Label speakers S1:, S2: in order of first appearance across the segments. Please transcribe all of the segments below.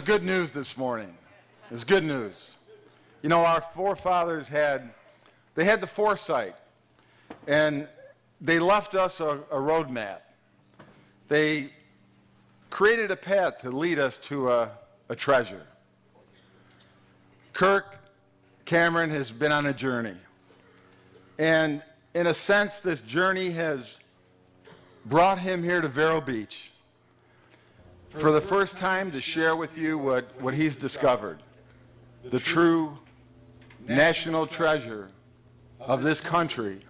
S1: good news this morning. There's good news. You know, our forefathers had the foresight, and they left us a roadmap. They created a path to lead us to a treasure. Kirk Cameron has been on a journey. And in a sense, this journey has brought him here to Vero Beach for the first time to share with you what he's discovered, the true national treasure of this country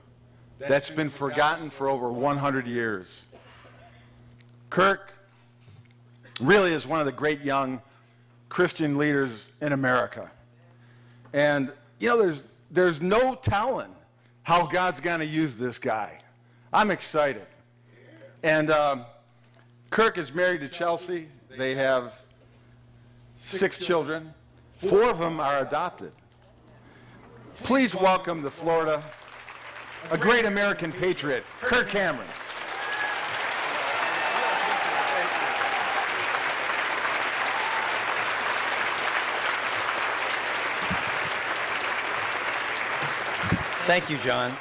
S1: that's been forgotten for over 100 years. Kirk really is one of the great young Christian leaders in America. And, you know, there's no telling how God's going to use this guy. I'm excited. And Kirk is married to Chelsea. They have 6 children. 4 of them are adopted. Please welcome to Florida a great American patriot, Kirk Cameron.
S2: Thank you, John.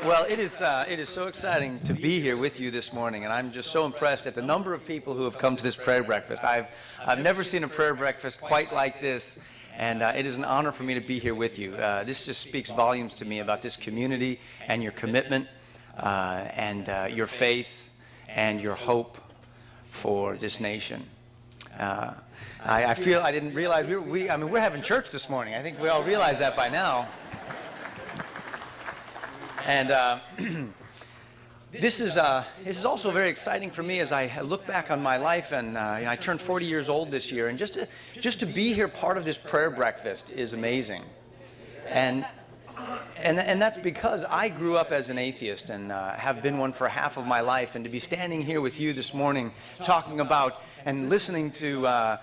S2: Well, it is so exciting to be here with you this morning, and I'm just so impressed at the number of people who have come to this prayer breakfast. I've never seen a prayer breakfast quite like this, and it is an honor for me to be here with you. This just speaks volumes to me about this community and your commitment and your faith and your hope for this nation. I feel I didn't realize we're having church this morning. I think we all realize that by now. And this is also very exciting for me as I look back on my life, and you know, I turned 40 years old this year, and just to be here part of this prayer breakfast is amazing. And that's because I grew up as an atheist and have been one for half of my life, and to be standing here with you this morning talking about and listening to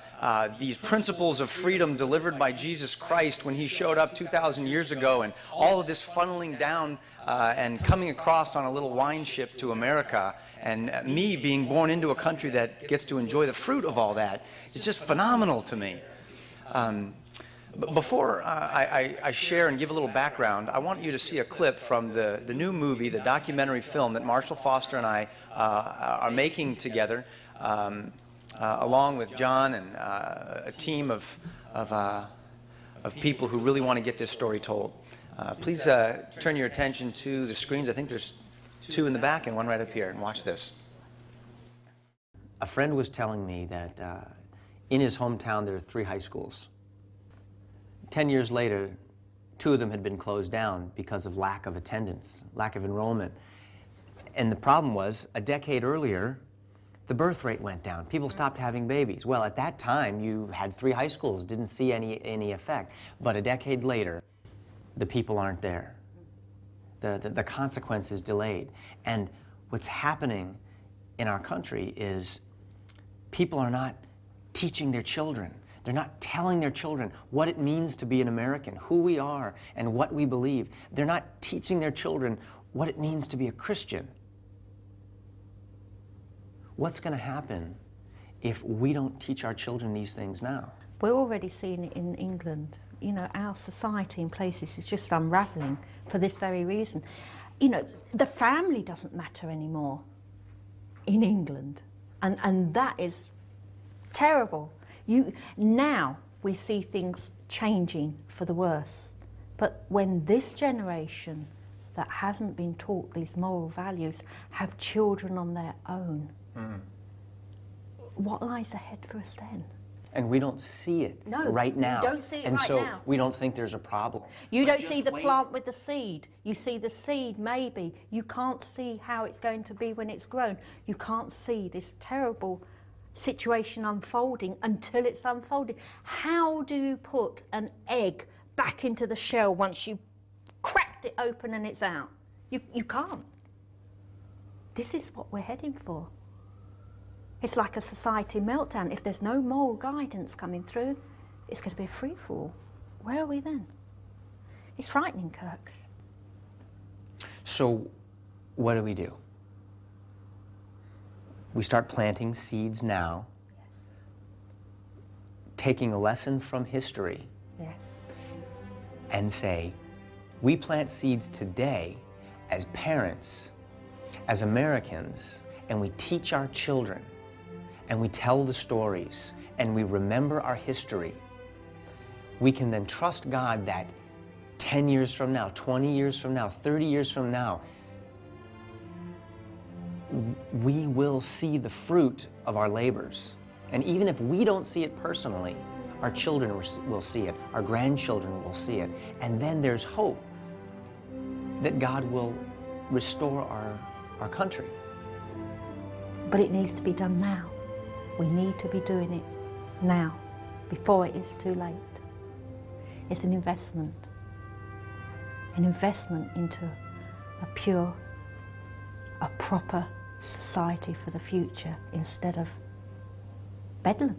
S2: these principles of freedom delivered by Jesus Christ when he showed up 2,000 years ago, and all of this funneling down and coming across on a little wine ship to America, and me being born into a country that gets to enjoy the fruit of all that, is just phenomenal to me. But before I share and give a little background, I want you to see a clip from the new movie, the documentary film that Marshall Foster and I are making together, along with John and a team of people who really want to get this story told. Please turn your attention to the screens. I think there's 2 in the back and 1 right up here, and watch this.
S3: A friend was telling me that in his hometown there are 3 high schools. 10 years later, 2 of them had been closed down because of lack of attendance, lack of enrollment. And the problem was, a decade earlier, the birth rate went down. People stopped having babies. Well, at that time, you had 3 high schools, didn't see any effect. But a decade later, the people aren't there. The consequence is delayed. And what's happening in our country is people are not teaching their children. They're not telling their children what it means to be an American, who we are, and what we believe. They're not teaching their children what it means to be a Christian. What's going to happen if we don't teach our children these things now?
S4: We're already seeing it in England. You know, our society in places is just unravelling for this very reason. You know, the family doesn't matter anymore in England, and that is terrible. Now we see things changing for the worse, but when this generation that hasn't been taught these moral values have children on their own, what lies ahead for us then?
S3: And we don't see it right now.
S4: You don't see it
S3: and
S4: right
S3: so
S4: now.
S3: We don't think there's a problem.
S4: You don't see the plant with the seed. You see the seed, maybe. You can't see how it's going to be when it's grown. You can't see this terrible situation unfolding until it's unfolded. How do you put an egg back into the shell once you've cracked it open and it's out? You can't. This is what we're heading for. It's like a society meltdown. If there's no moral guidance coming through, it's going to be a free-for-all. Where are we then? It's frightening, Kirk.
S3: So what do? We start planting seeds now. taking a lesson from history
S4: Yes.
S3: and say, we plant seeds today as parents, as Americans, and we teach our children, and we tell the stories, and we remember our history. We can then trust God that 10 years from now, 20 years from now, 30 years from now, we will see the fruit of our labors. And even if we don't see it personally, our children will see it, our grandchildren will see it, and then there's hope that God will restore our country.
S4: But it needs to be done now. We need to be doing it now, before it is too late. It's an investment into a pure, a proper society for the future instead of bedlam.